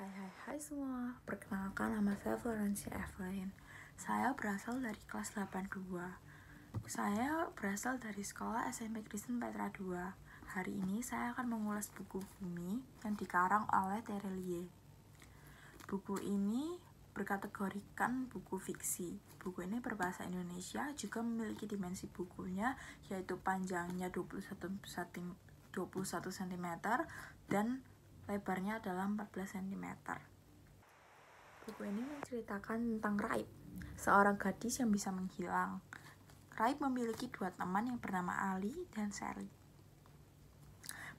Hai semua, perkenalkan nama saya Florencia Evelyn. Saya berasal dari kelas 82. Saya berasal dari sekolah SMP Kristen Petra 2. Hari ini saya akan mengulas buku Bumi yang dikarang oleh Terelie. Buku ini berkategorikan buku fiksi. Buku ini berbahasa Indonesia, juga memiliki dimensi bukunya, yaitu panjangnya 21 cm dan lebarnya adalah 14 cm. Buku ini menceritakan tentang Raib, seorang gadis yang bisa menghilang. Raib memiliki dua teman yang bernama Ali dan Sally.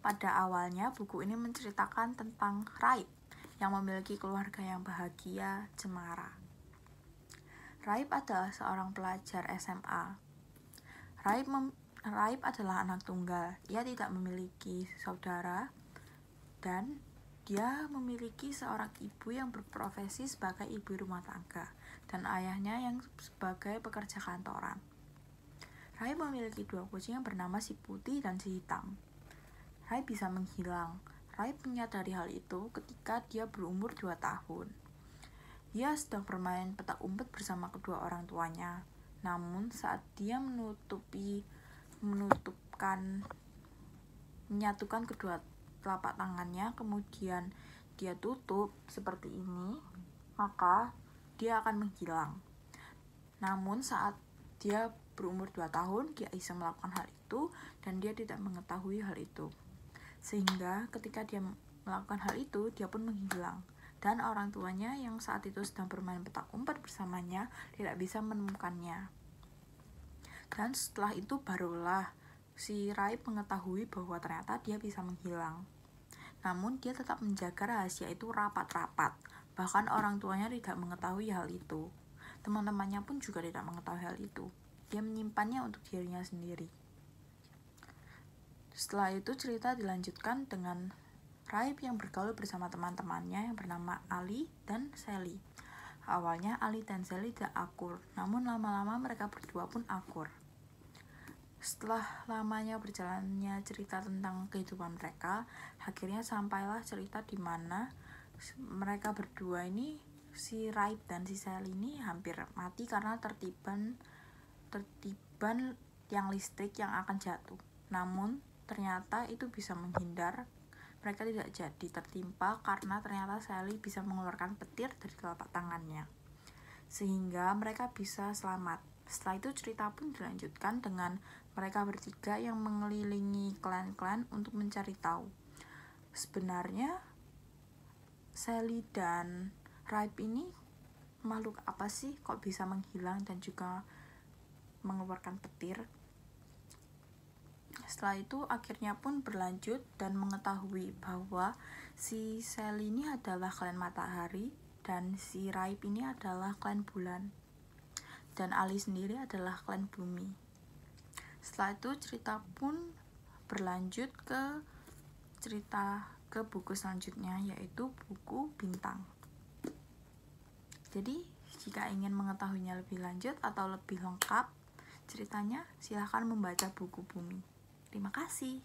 Pada awalnya, buku ini menceritakan tentang Raib yang memiliki keluarga yang bahagia, cemara. Raib adalah seorang pelajar SMA. Raib adalah anak tunggal. Ia tidak memiliki saudara dan dia memiliki seorang ibu yang berprofesi sebagai ibu rumah tangga dan ayahnya yang sebagai pekerja kantoran. Raib memiliki dua kucing yang bernama si putih dan si hitam. Raib bisa menghilang. Raib menyadari hal itu ketika dia berumur 2 tahun. Dia sedang bermain petak umpet bersama kedua orang tuanya. Namun saat dia menyatukan kedua telapak tangannya, kemudian dia tutup seperti ini, maka dia akan menghilang. Namun saat dia berumur 2 tahun, dia bisa melakukan hal itu dan dia tidak mengetahui hal itu. Sehingga ketika dia melakukan hal itu, dia pun menghilang. Dan orang tuanya yang saat itu sedang bermain petak umpet bersamanya tidak bisa menemukannya. Dan setelah itu barulah si Raib mengetahui bahwa ternyata dia bisa menghilang. Namun dia tetap menjaga rahasia itu rapat-rapat. Bahkan orang tuanya tidak mengetahui hal itu. Teman-temannya pun juga tidak mengetahui hal itu. Dia menyimpannya untuk dirinya sendiri. Setelah itu cerita dilanjutkan dengan Raib yang bergaul bersama teman-temannya yang bernama Ali dan Sally. Awalnya Ali dan Sally tidak akur, namun lama-lama mereka berdua pun akur. Setelah lamanya berjalannya cerita tentang kehidupan mereka, akhirnya sampailah cerita di mana mereka berdua ini, si Raib dan si Sally ini hampir mati karena tertiban yang listrik yang akan jatuh. Namun ternyata itu bisa menghindar. Mereka tidak jadi tertimpa karena ternyata Sally bisa mengeluarkan petir dari telapak tangannya, sehingga mereka bisa selamat. Setelah itu cerita pun dilanjutkan dengan mereka bertiga yang mengelilingi klan-klan untuk mencari tahu sebenarnya Sally dan Raib ini makhluk apa sih kok bisa menghilang dan juga mengeluarkan petir. Setelah itu akhirnya pun berlanjut dan mengetahui bahwa si Sally ini adalah klan matahari dan si Raib ini adalah klan bulan dan Ali sendiri adalah klan bumi. Setelah itu cerita pun berlanjut ke buku selanjutnya, yaitu buku bintang. Jadi jika ingin mengetahuinya lebih lanjut atau lebih lengkap ceritanya, silahkan membaca buku Bumi. Terima kasih.